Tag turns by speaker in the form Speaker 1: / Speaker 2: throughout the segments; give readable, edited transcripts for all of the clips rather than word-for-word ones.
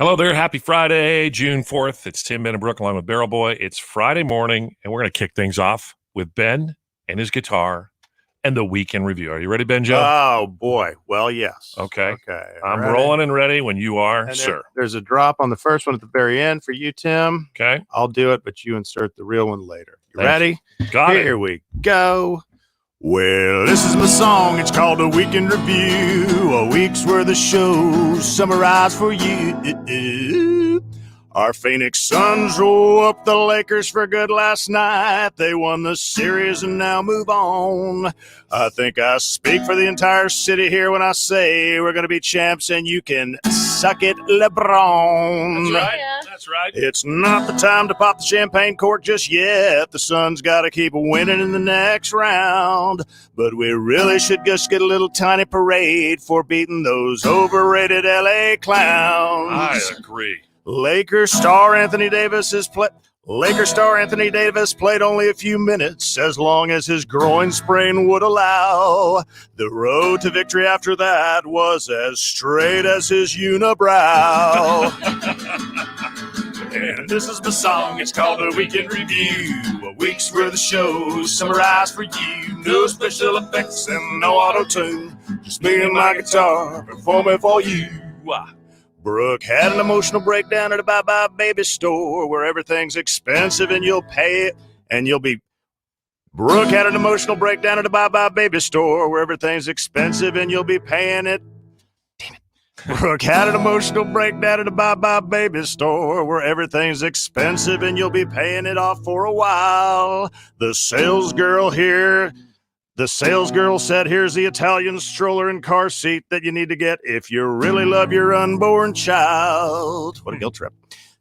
Speaker 1: Hello there. Happy Friday, June 4th. It's Tim, Ben, and Brooke along with Barrel Boy. It's Friday morning, and we're going to kick things off with Ben and his guitar and the weekend review. Are you ready, Ben Joe?
Speaker 2: Oh, boy. Well, yes.
Speaker 1: Okay. I'm
Speaker 2: ready.
Speaker 1: rolling and ready when you are,
Speaker 2: And
Speaker 1: sir.
Speaker 2: There's a drop on the first one at the very end for you, Tim.
Speaker 1: Okay.
Speaker 2: I'll do it, but you insert the real one later. You
Speaker 1: Thank
Speaker 2: ready?
Speaker 1: Got
Speaker 2: Here we go. Well, this is my song. It's called A Weekend Review. A week's worth of shows summarized for you. Our Phoenix Suns roll up the Lakers for good last night. They won the series and now move on. I think I speak for the entire city here when I say we're going to be champs and you can suck it, LeBron.
Speaker 1: That's right. That's right.
Speaker 2: It's not the time to pop the champagne cork just yet. The Suns got to keep winning in the next round. But we really should just get a little tiny parade for beating those overrated LA clowns.
Speaker 1: I agree.
Speaker 2: Lakers star Anthony Davis played only a few minutes, as long as his groin sprain would allow. The road to victory after that was as straight as his unibrow. And this is my song, it's called A Weekend Review. A week's worth of shows summarized for you. No special effects and no auto-tune. Just me and my guitar performing for you. Brooke had an emotional breakdown at a Bye Bye Baby store where everything's expensive and you'll pay it and you'll be. Brooke had an emotional breakdown at a Bye Bye Baby store where everything's expensive and you'll be paying it. Damn it. Brooke had an emotional breakdown at a Bye Bye Baby store where everything's expensive and you'll be paying it off for a while. The sales girl said, here's the Italian stroller and car seat that you need to get if you really love your unborn child. What a guilt trip.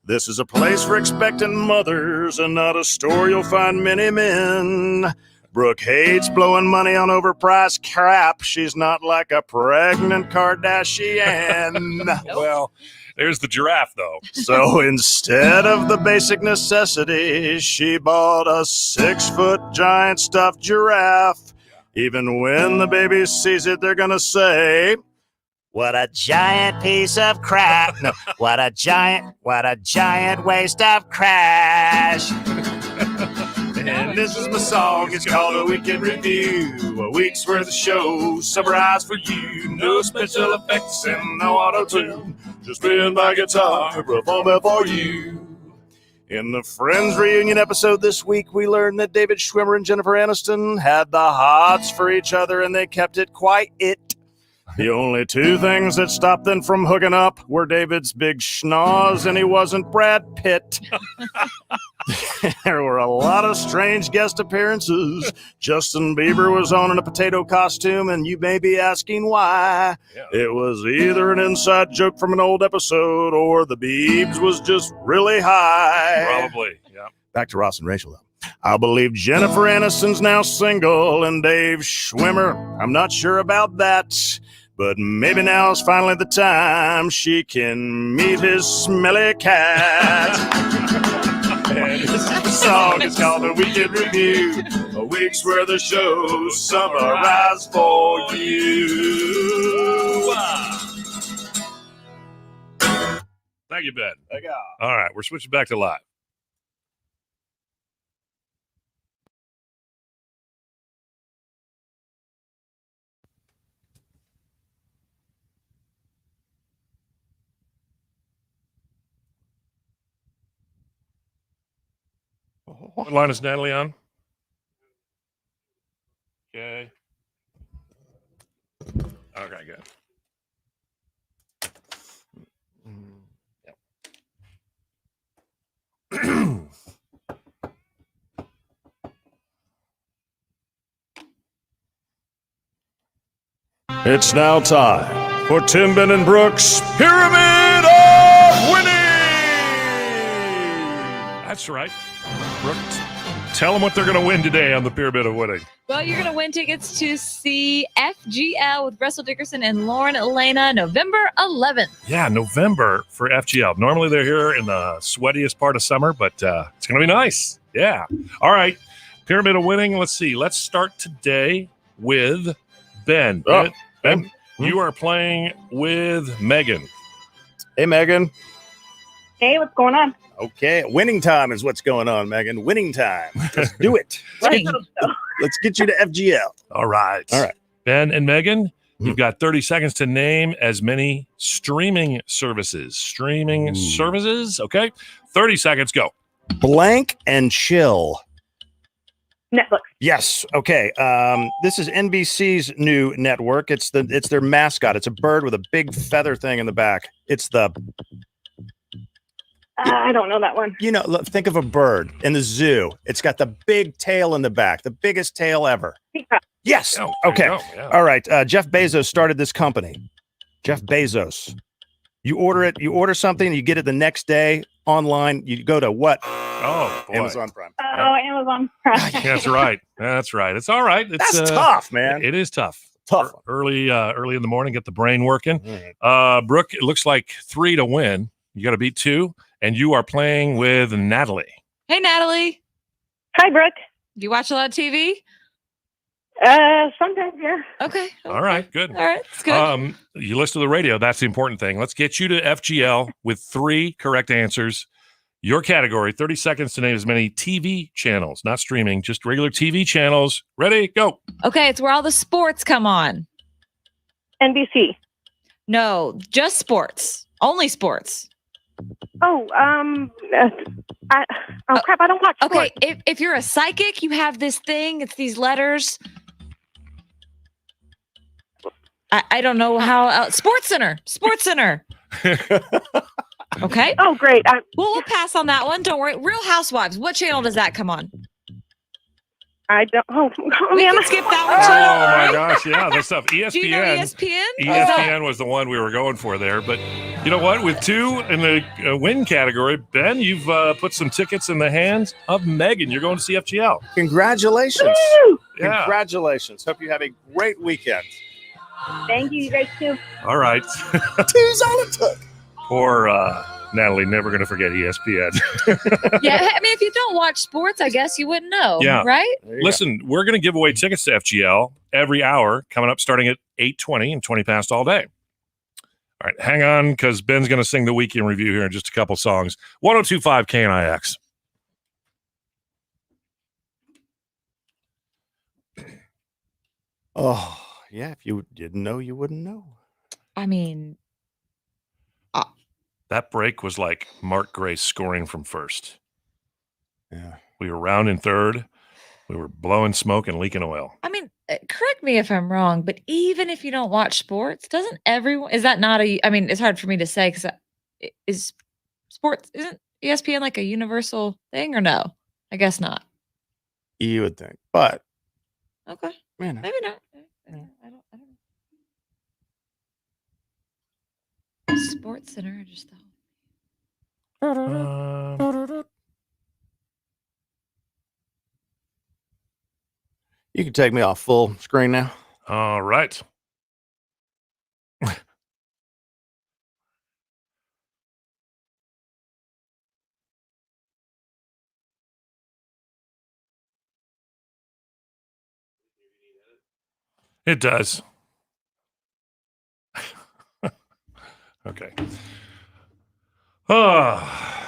Speaker 2: This is a place for expectant mothers and not a store you'll find many men. Brooke hates blowing money on overpriced crap. She's not like a pregnant Kardashian.
Speaker 1: Well, there's the giraffe, though.
Speaker 2: So instead of the basic necessities, she bought a 6-foot giant stuffed giraffe. Even when the baby sees it, they're going to say, what a giant piece of crap. No, what a giant waste of crash. And this is my song. It's called A Weekend Review. A week's worth of shows summarized for you. No special effects and no auto-tune. Just me and my guitar performing for you. In the Friends reunion episode this week, we learned that David Schwimmer and Jennifer Aniston had the hots for each other, and they kept it quiet. The only two things that stopped them from hooking up were David's big schnoz, and he wasn't Brad Pitt. There were a lot of strange guest appearances. Justin Bieber was on in a potato costume, and you may be asking why. Yeah. It was either an inside joke from an old episode, or the Biebs was just really high.
Speaker 1: Probably, yeah.
Speaker 2: Back to Ross and Rachel, though. I believe Jennifer Aniston's now single, and Dave Schwimmer, I'm not sure about that. But maybe now's finally the time she can meet his smelly cat. And this is the song, it's called A Weekend Review. A week's worth of shows summarized for you.
Speaker 1: Thank you, Ben.
Speaker 2: Thank you.
Speaker 1: All right, we're switching back to live. What line is Natalie on? Okay. Okay, good. Yep.
Speaker 2: It's now time for Tim, Ben, and Brooks' Pyramid of Winning!
Speaker 1: That's right. Brooks, tell them what they're going to win today on the Pyramid of Winning.
Speaker 3: Well, you're going to win tickets to see FGL with Russell Dickerson and Lauren Elena November 11th.
Speaker 1: Yeah, November for FGL. Normally they're here in the sweatiest part of summer, but it's going to be nice. Yeah. All right. Pyramid of Winning. Let's see. Let's start today with Ben.
Speaker 2: Oh,
Speaker 1: Ben, you are playing with Megan.
Speaker 2: Hey, Megan.
Speaker 4: Hey, what's going on?
Speaker 2: Okay, winning time is what's going on, Megan. Winning time. Let's do it.
Speaker 3: Winning.
Speaker 2: Let's get you to FGL.
Speaker 1: All right.
Speaker 2: All right.
Speaker 1: Ben and Megan, you've got 30 seconds to name as many streaming services. Streaming services. Okay. 30 seconds. Go.
Speaker 2: Blank and chill.
Speaker 4: Netflix.
Speaker 2: Yes. Okay. This is NBC's new network. It's their mascot. It's a bird with a big feather thing in the back. It's the
Speaker 4: I don't know that one.
Speaker 2: think of a bird in the zoo. It's got the big tail in the back, the biggest tail ever.
Speaker 4: Peacock.
Speaker 2: Yes.
Speaker 1: Oh, there
Speaker 2: Okay.
Speaker 1: you go. Yeah.
Speaker 2: All right. Jeff Bezos started this company. Jeff Bezos. You order something, you get it the next day online. You go to what?
Speaker 1: Oh, boy.
Speaker 2: Amazon Prime.
Speaker 4: Oh, Amazon Prime.
Speaker 1: That's right. That's right. It's all right. It's
Speaker 2: That's tough, man.
Speaker 1: It is tough.
Speaker 2: Tough.
Speaker 1: Early in the morning, get the brain working.
Speaker 2: All right.
Speaker 1: Brooke, it looks like 3 to win. You got to beat 2, and you are playing with Natalie.
Speaker 3: Hey, Natalie.
Speaker 4: Hi, Brooke.
Speaker 3: Do you watch a lot of TV?
Speaker 4: Sometimes, yeah.
Speaker 3: Okay.
Speaker 1: All right, good.
Speaker 3: All right. It's good.
Speaker 1: You listen to the radio. That's the important thing. Let's get you to FGL with 3 correct answers. Your category, 30 seconds to name as many TV channels, not streaming, just regular TV channels. Ready? Go.
Speaker 3: Okay. It's where all the sports come on.
Speaker 4: NBC.
Speaker 3: No, just sports. Only sports.
Speaker 4: Oh, crap, I don't watch
Speaker 3: Okay.
Speaker 4: sports.
Speaker 3: If you're a psychic, you have this thing. It's these letters. I don't know how. Sports Center. Okay.
Speaker 4: Oh, great.
Speaker 3: Well, we'll pass on that one. Don't worry. Real Housewives. What channel does that come on?
Speaker 4: I don't. Oh,
Speaker 3: We
Speaker 4: man.
Speaker 3: can skip that one.
Speaker 1: Oh,
Speaker 3: Channel
Speaker 1: my gosh. Yeah, that's stuff.
Speaker 3: Do you know
Speaker 1: ESPN.
Speaker 3: ESPN?
Speaker 1: ESPN was the one we were going for there. But you know what? With 2 in the win category, Ben, you've put some tickets in the hands of Megan. You're going to see FGL.
Speaker 2: Congratulations.
Speaker 4: Woo!
Speaker 1: Yeah.
Speaker 2: Congratulations. Hope you have a great weekend.
Speaker 4: Thank you, you guys, too.
Speaker 1: All right.
Speaker 2: 2's all it took.
Speaker 1: Poor Natalie, never going to forget ESPN.
Speaker 3: Yeah. I mean, if you don't watch sports, I guess you wouldn't know.
Speaker 1: Yeah.
Speaker 3: Right?
Speaker 2: There you
Speaker 1: Listen, we're going to give away tickets to FGL every hour coming up starting at 8:20 and 20 past all day. All right, hang on because Ben's going to sing the weekend review here in just a couple songs. 102.5 KNIX.
Speaker 2: Oh, yeah. If you didn't know, you wouldn't know.
Speaker 3: I mean,
Speaker 1: That break was like Mark Grace scoring from first.
Speaker 2: Yeah.
Speaker 1: We were rounding third. We were blowing smoke and leaking oil.
Speaker 3: correct me if I'm wrong, but even if you don't watch sports, doesn't everyone, is that not I mean, it's hard for me to say because is sports, isn't ESPN like a universal thing or no? I guess not.
Speaker 2: You would think. But,
Speaker 3: Okay.
Speaker 2: man,
Speaker 3: Maybe not. I don't know. Sports Center, I just thought.
Speaker 2: you can take me off full screen now.
Speaker 1: All right. It does. Okay. Oh.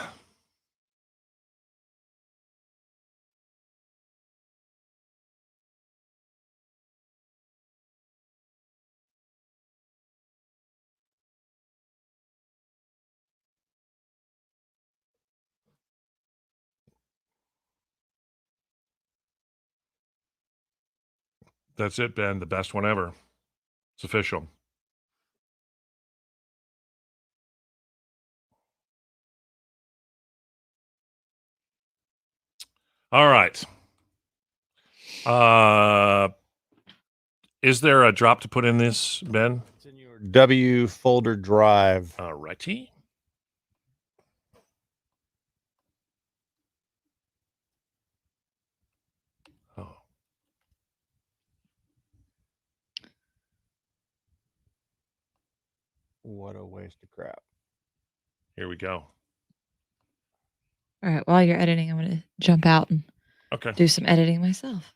Speaker 1: That's it, Ben. The best one ever. It's official. All right. Is there a drop to put in this, Ben?
Speaker 2: It's in your W folder drive.
Speaker 1: All righty. Oh.
Speaker 2: What a waste of crap.
Speaker 1: Here we go.
Speaker 3: All right. While you're editing, I'm going to jump out and
Speaker 1: Okay.
Speaker 3: do some editing myself.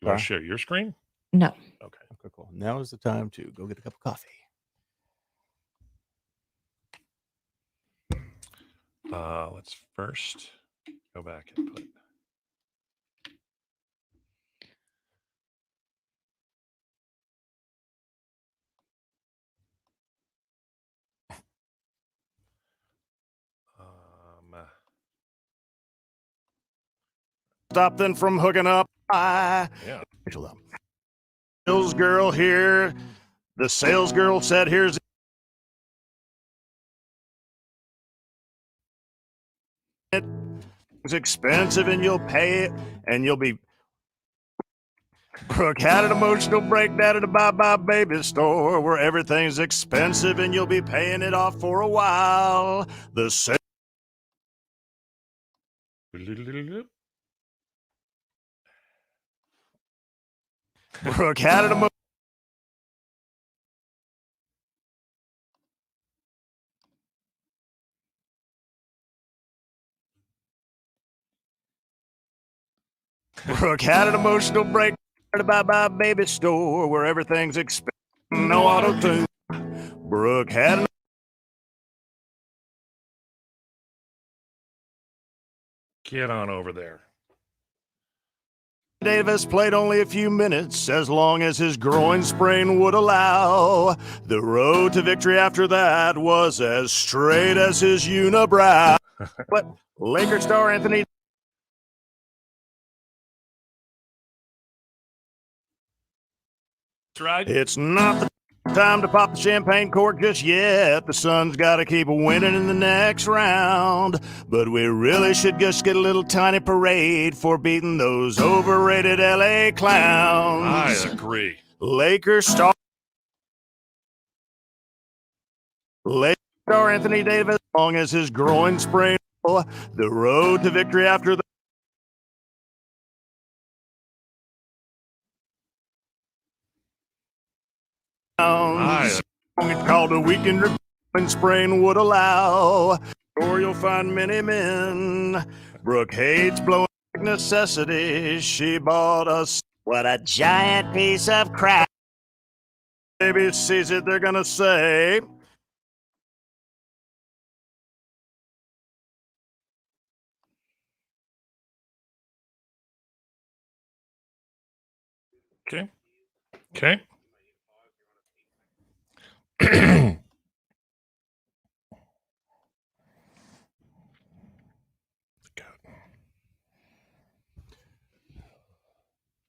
Speaker 1: You want to share your screen?
Speaker 3: No.
Speaker 1: Okay.
Speaker 2: Okay, cool. Now is the time to go get a cup of coffee.
Speaker 1: Let's first go back and put.
Speaker 2: Stop them from hooking up.
Speaker 1: Yeah.
Speaker 2: Sales girl here. The sales girl said, here's it. It's expensive and you'll pay it and you'll be. Brooke had an emotional breakdown at a bye-bye baby store where everything's expensive and you'll be paying it off for a while. The sales Brooke had an emotional. Brooke had an emotional break at a bye-bye baby store where everything's expensive. No auto-tune. Brooke had an.
Speaker 1: Get on over there.
Speaker 2: Davis played only a few minutes, as long as his groin sprain would allow. The road to victory after that was as straight as his unibrow. But Laker star Anthony.
Speaker 1: That's right.
Speaker 2: It's not the time to pop the champagne cork just yet. The Suns got to keep winning in the next round. But we really should just get a little tiny parade for beating those overrated LA clowns.
Speaker 1: I agree.
Speaker 2: Lakers star Anthony Davis, as long as his groin sprain. The road to victory after the. It's called a weekend when sprain would allow. Or you'll find many men. Brooke hates blowing necessities. She bought us. What a giant piece of crap. Baby sees it, they're gonna say.
Speaker 1: Okay. Okay.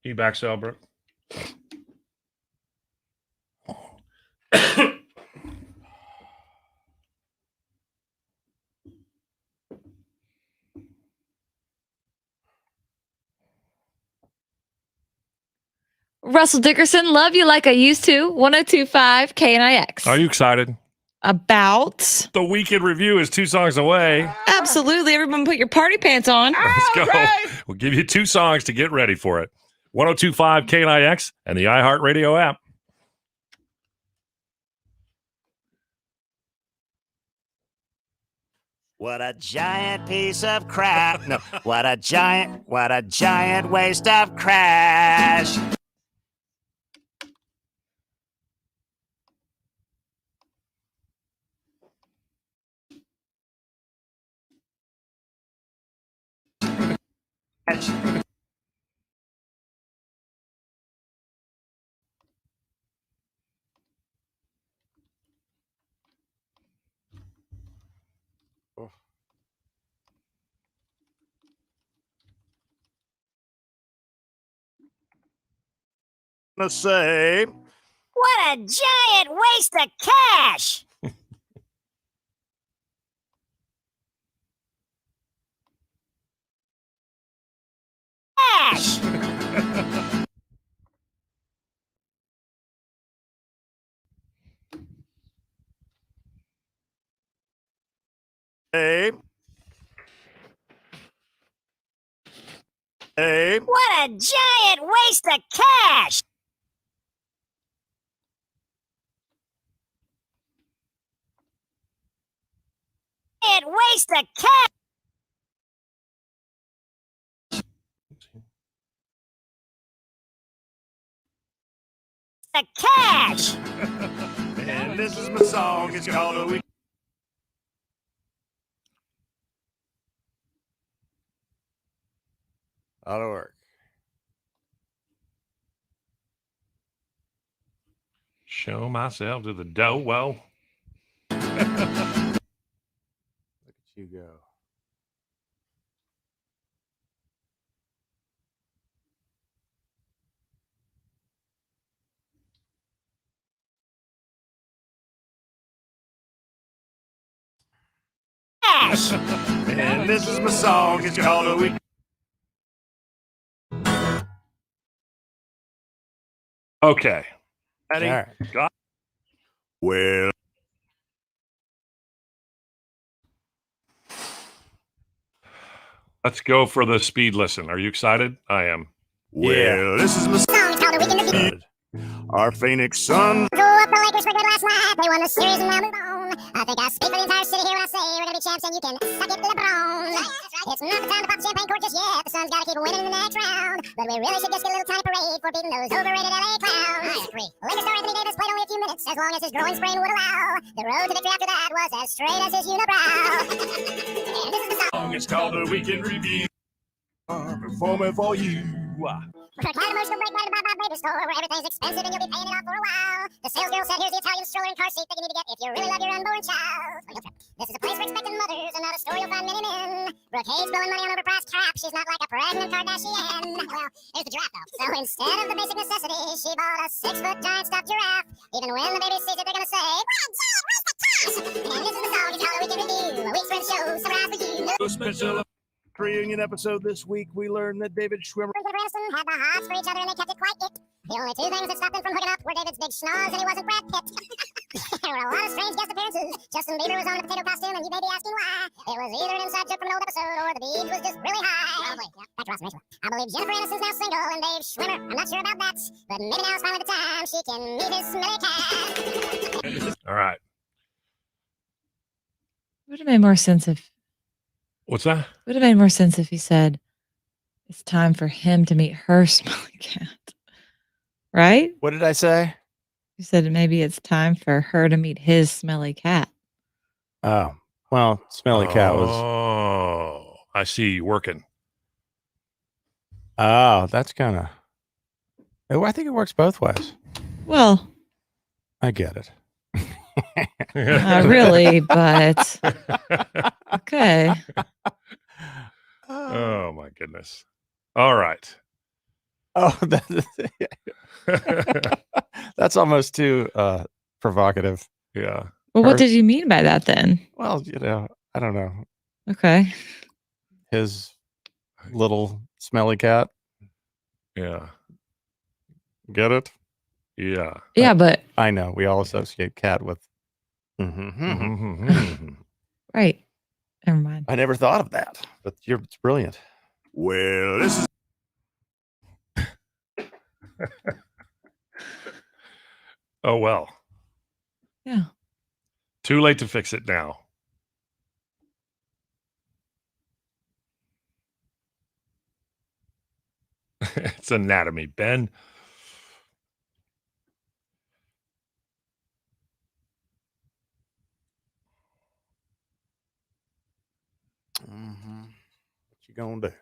Speaker 1: You back, Selbrook?
Speaker 3: Russell Dickerson, love you like I used to. 1025 KNIX.
Speaker 1: Are you excited?
Speaker 3: About?
Speaker 1: The weekend review is 2 songs away.
Speaker 3: Absolutely. Everyone put your party pants on.
Speaker 1: Let's go.
Speaker 3: Right.
Speaker 1: We'll give you 2 songs to get ready for it. 1025 KNIX and the iHeartRadio app.
Speaker 2: What a giant piece of crap. No, what a giant waste of crash. Gonna say,
Speaker 5: what a giant waste of cash! Cash!
Speaker 2: hey,
Speaker 5: What a giant waste of cash! Giant waste of cash! The cash!
Speaker 2: And this is my song. It's called a week. That'll work.
Speaker 1: Show myself to the dough. Well,
Speaker 2: Look at you go.
Speaker 5: Cash.
Speaker 2: And this is my song. It's called A Week.
Speaker 1: okay. Ready?
Speaker 2: All right.
Speaker 1: Go.
Speaker 2: Well,
Speaker 1: Let's go for the speed listen. Are you excited? I am.
Speaker 2: well, this is my
Speaker 5: Song is called A Week in Review.
Speaker 2: Our Phoenix Suns.
Speaker 5: Go up, the Lakers were good last night. They won the series and now move on. I think I speak for the entire city here when I say we're gonna be champs and you can suck it, LeBron. It's not the time to pop the champagne cork just yet. The Suns gotta keep winning in the next round. But we really should just get a little tiny parade for beating those overrated LA clowns. I agree. Lakers star Anthony Davis played only a few minutes as long as his groin sprain would allow. The road to victory after that was as straight as his unibrow. And this is the song.
Speaker 1: It's called a weekend review.
Speaker 2: Performing for you.
Speaker 5: Kind of emotional break right about my baby store where everything's expensive and you'll be paying it off for a while. The sales girl said, here's the Italian stroller and car seat that you need to get if you really love your unborn child. This is a place for expectant mothers and not a store you'll find many men. Brooke Hayes blowing money on overpriced crap. She's not like a pregnant Kardashian. Well, here's the giraffe though. So instead of the basic necessities, she bought a 6-foot giant stuffed giraffe. Even when the baby sees it, they're gonna say, what, Giant, where's the cash? And this is the song you call a weekend review. A week's worth of show, surprise for you. No
Speaker 1: Special.
Speaker 2: Reunion episode this week, we learned that David Schwimmer.
Speaker 5: Jennifer Aniston had the hots for each other and they kept it quite it. The only two things that stopped them from hooking up were David's big schnoz and he wasn't Brad Pitt. There were a lot of strange guest appearances. Justin Bieber was on a potato costume and you may be asking why. It was either an inside joke from an old episode or the beach was just really high. Probably. Yeah. Back to Ross and Rachel. I believe Jennifer Aniston's now single and Dave Schwimmer. I'm not sure about that, but maybe now's finally the time she can meet his smelly cat.
Speaker 1: All right.
Speaker 3: Would have made more sense if
Speaker 1: What's that?
Speaker 3: would have made more sense if he said it's time for him to meet her smelly cat. Right?
Speaker 2: What did I say?
Speaker 3: You said maybe it's time for her to meet his smelly cat.
Speaker 2: Oh, well, Smelly Cat was.
Speaker 1: Oh, I see you working.
Speaker 2: Oh, that's kind of. I think it works both ways.
Speaker 3: Well,
Speaker 2: I get it.
Speaker 3: not really, but okay.
Speaker 1: Oh my goodness. All right.
Speaker 2: Oh, that's almost too provocative.
Speaker 1: Yeah.
Speaker 3: Well, what
Speaker 2: Her-
Speaker 3: did you mean by that then?
Speaker 2: Well, I don't know.
Speaker 3: Okay.
Speaker 2: His little smelly cat.
Speaker 1: Yeah.
Speaker 2: Get it?
Speaker 1: Yeah.
Speaker 3: Yeah, but
Speaker 2: I know. We all associate cat with.
Speaker 3: right. Never mind.
Speaker 2: I never thought of that, but it's brilliant. Well, this is.
Speaker 1: Oh well.
Speaker 3: Yeah.
Speaker 1: Too late to fix it now. It's anatomy, Ben.
Speaker 2: What you gonna do?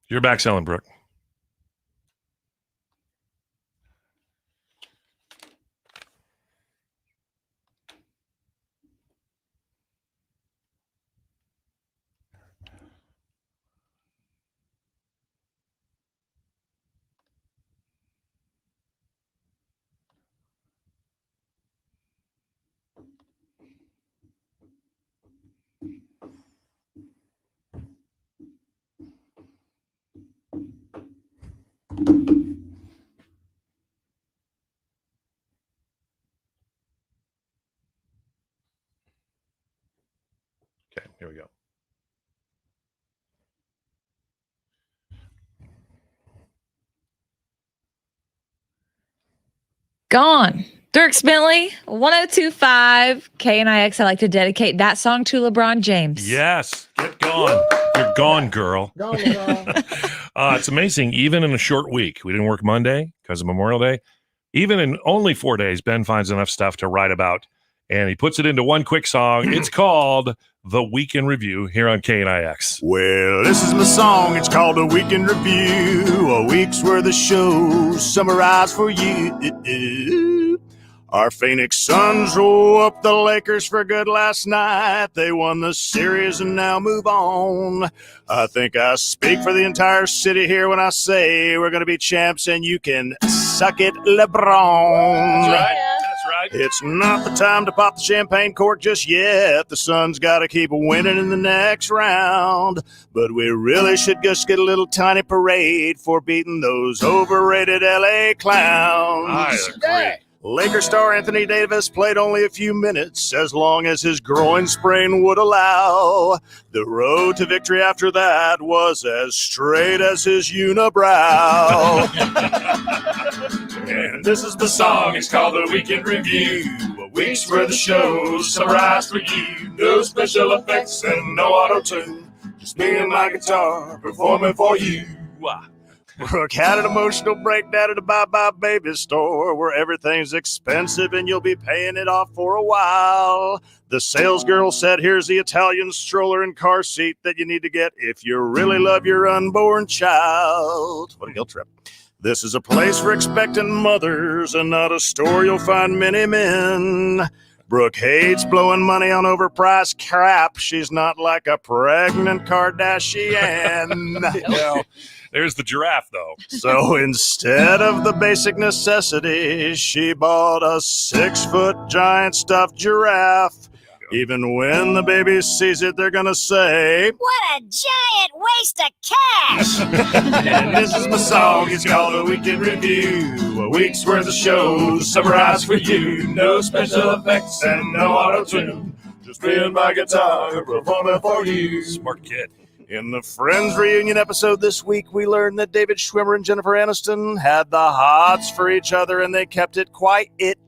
Speaker 1: You're back selling, Brooke. Okay, here we go.
Speaker 3: Gone. Dirk Bentley, 1025 KNIX. I like to dedicate that song to LeBron James.
Speaker 1: Yes, get going. You're gone, girl.
Speaker 6: Gone, girl.
Speaker 1: It's amazing. Even in a short week, we didn't work Monday because of Memorial Day. Even in only 4 days, Ben finds enough stuff to write about, and he puts it into one quick song. It's called The Week in Review here on KNIX.
Speaker 2: Well, this is my song. It's called A Week in Review. A week's worth of shows summarized for you. Our Phoenix Suns roll up the Lakers for good last night. They won the series and now move on. I think I speak for the entire city here when I say we're going to be champs and you can suck it, LeBron.
Speaker 1: That's right. That's right.
Speaker 2: It's not the time to pop the champagne cork just yet. The Suns got to keep winning in the next round. But we really should just get a little tiny parade for beating those overrated LA clowns.
Speaker 1: I agree.
Speaker 2: Lakers star Anthony Davis played only a few minutes, as long as his groin sprain would allow. The road to victory after that was as straight as his unibrow. And this is the song, it's called The Week in Review. A week's worth of shows summarized for you. No special effects and no auto-tune. Just me and my guitar performing for you. Brooke had an emotional breakdown at a Bye Bye Baby store where everything's expensive and you'll be paying it off for a while. The sales girl said, here's the Italian stroller and car seat that you need to get if you really love your unborn child. What a guilt trip. This is a place for expectant mothers and not a store you'll find many men. Brooke hates blowing money on overpriced crap. She's not like a pregnant Kardashian.
Speaker 1: Well, there's the giraffe, though.
Speaker 2: So instead of the basic necessities, she bought a 6-foot giant stuffed giraffe. Even when the baby sees it, they're going to say,
Speaker 5: What a giant waste of cash!
Speaker 2: and this is my song, it's called A Week in Review. A week's worth of shows summarized for you. No special effects and no auto-tune. Just me and my guitar performing for you.
Speaker 1: Smart kid.
Speaker 2: In the Friends reunion episode this week, we learned that David Schwimmer and Jennifer Aniston had the hots for each other and they kept it quiet.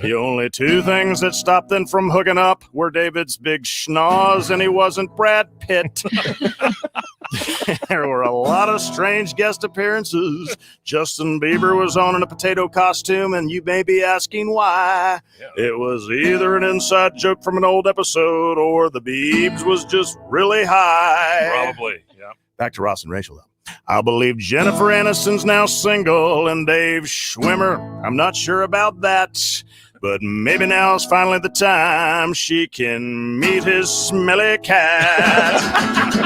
Speaker 2: The only two things that stopped them from hooking up were David's big schnoz and he wasn't Brad Pitt. There were a lot of strange guest appearances. Justin Bieber was on in a potato costume, and you may be asking why.
Speaker 1: Yeah.
Speaker 2: It was either an inside joke from an old episode or the Biebs was just really high.
Speaker 1: Probably, yeah.
Speaker 2: Back to Ross and Rachel, though. I believe Jennifer Aniston's now single, and Dave Schwimmer, I'm not sure about that. But maybe now's finally the time she can meet his smelly cat.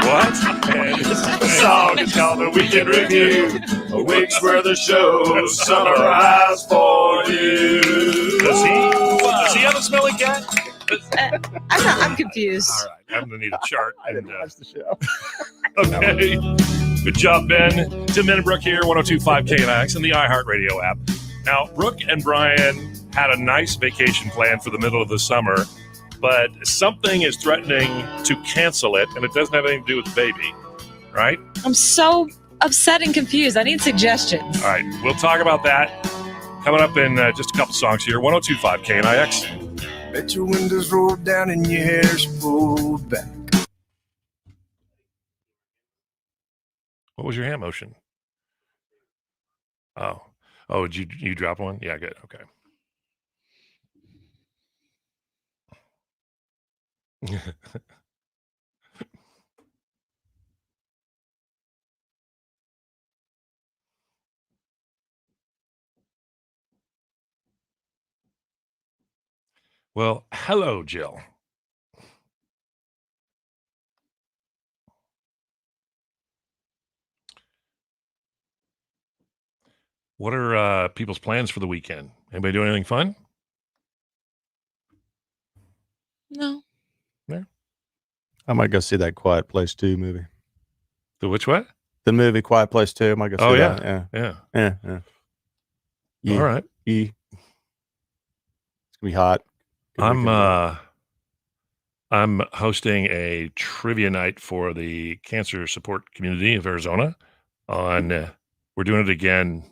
Speaker 2: What? And this is the song, it's called The Week in Review. A week's worth of shows summarized for you.
Speaker 1: Does he have a smelly cat?
Speaker 3: I'm confused.
Speaker 1: All right, I'm going to need a chart.
Speaker 6: I didn't watch the show.
Speaker 1: Okay. Good job, Ben. Tim and Brooke here, 102.5 KNX and the iHeartRadio app. Now, Brooke and Brian had a nice vacation plan for the middle of the summer, but something is threatening to cancel it, and it doesn't have anything to do with the baby, right?
Speaker 3: I'm so upset and confused. I need suggestions.
Speaker 1: All right, we'll talk about that coming up in just a couple songs here. 102.5 KNIX.
Speaker 7: Let your windows roll down and your hair's pulled back.
Speaker 1: What was your hand motion? Oh, did you drop one? Yeah, good. Okay. Well, hello, Jill. What are people's plans for the weekend? Anybody doing anything fun?
Speaker 3: No.
Speaker 8: I might go see that Quiet Place 2 movie.
Speaker 1: The which what?
Speaker 8: The movie Quiet Place 2. I might go see that. Yeah.
Speaker 1: Yeah. All right.
Speaker 8: It's gonna be hot.
Speaker 1: I'm hosting a trivia night for the cancer support community of Arizona. We're doing it again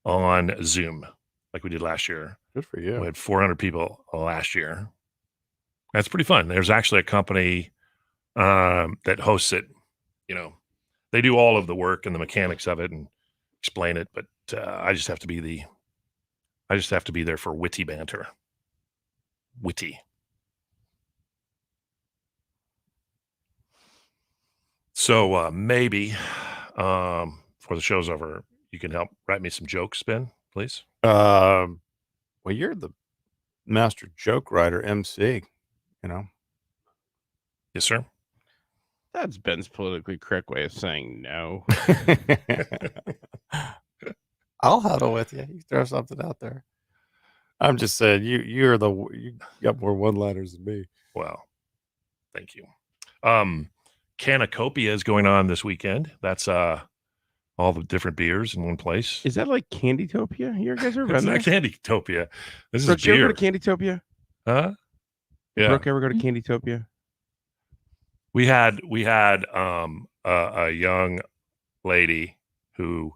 Speaker 1: on Zoom, like we did last year.
Speaker 8: Good for you.
Speaker 1: We had 400 people last year. That's pretty fun. There's actually a company that hosts it. You know, they do all of the work and the mechanics of it and explain it, but I just have to be there for witty banter. Witty. So maybe before the show's over, you can help write me some jokes, Ben, please.
Speaker 8: Well, you're the master joke writer, MC. You know.
Speaker 1: Yes, sir.
Speaker 6: That's Ben's politically correct way of saying no.
Speaker 8: I'll huddle with you. You throw something out there. I'm just saying you got more one-liners than me.
Speaker 1: Well, thank you. Canacopia is going on this weekend. That's all the different beers in one place.
Speaker 6: Is that like Candytopia? You guys ever
Speaker 1: It's
Speaker 6: been
Speaker 1: not
Speaker 6: there?
Speaker 1: Candytopia. This
Speaker 6: Brooke,
Speaker 1: is
Speaker 6: you
Speaker 1: beer.
Speaker 6: ever go to Candytopia?
Speaker 1: Huh? Yeah.
Speaker 6: Brooke, ever go to Candytopia?
Speaker 1: We had a young lady who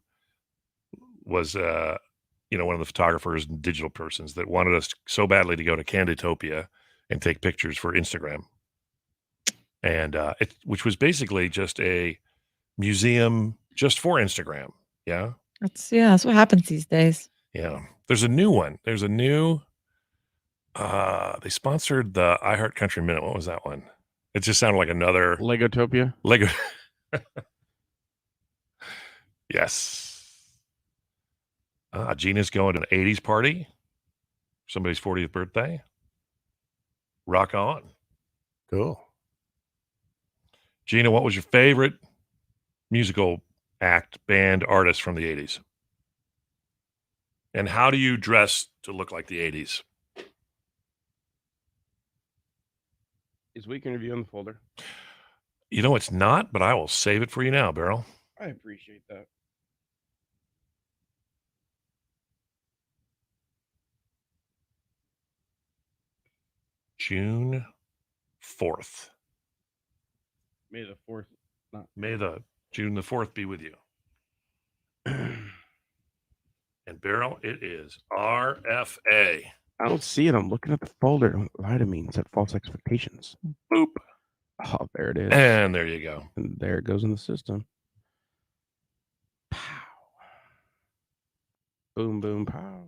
Speaker 1: was one of the photographers and digital persons that wanted us so badly to go to Candytopia and take pictures for Instagram, and which was basically just a museum just for Instagram. Yeah,
Speaker 3: that's what happens these days.
Speaker 1: yeah. There's a new one. There's a new. They sponsored the iHeart Country Minute. What was that one? It just sounded like another
Speaker 6: Legotopia.
Speaker 1: Lego. Yes. Gina's going to an 80s party. Somebody's 40th birthday. Rock on.
Speaker 8: Cool.
Speaker 1: Gina, what was your favorite musical act, band, artist from the 80s? And how do you dress to look like the 80s?
Speaker 6: Is weekend review in the folder?
Speaker 1: You know it's not, but I will save it for you now, Beryl.
Speaker 6: I appreciate that.
Speaker 1: June 4th.
Speaker 6: May the 4th.
Speaker 1: May the June the 4th be with you. And Beryl, it is RFA.
Speaker 6: I don't see it. I'm looking at the folder. Vitamins at false expectations.
Speaker 1: Boop.
Speaker 6: Oh, there it is.
Speaker 1: And there you go.
Speaker 6: And there it goes in the system. Pow. Boom, boom, pow.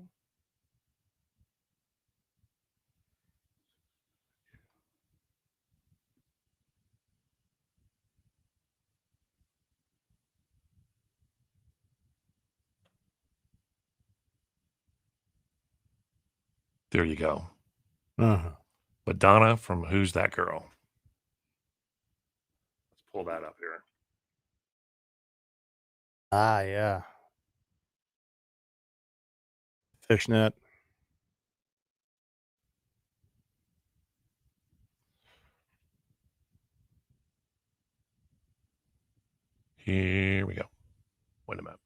Speaker 1: There you go.
Speaker 8: Uh-huh.
Speaker 1: Madonna from Who's That Girl? Let's pull that up here.
Speaker 8: Ah, yeah. Fishnet.
Speaker 1: Here we go. Wait a minute.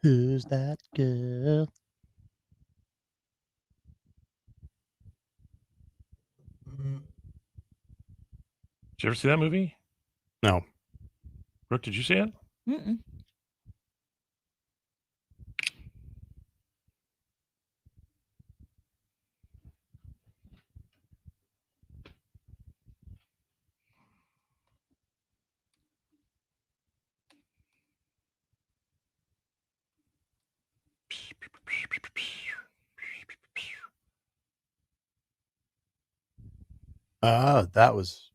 Speaker 8: Who's that girl?
Speaker 1: Did you ever see that movie?
Speaker 8: No.
Speaker 1: Brooke, did you see it?
Speaker 3: Mm-mm.
Speaker 8: That was.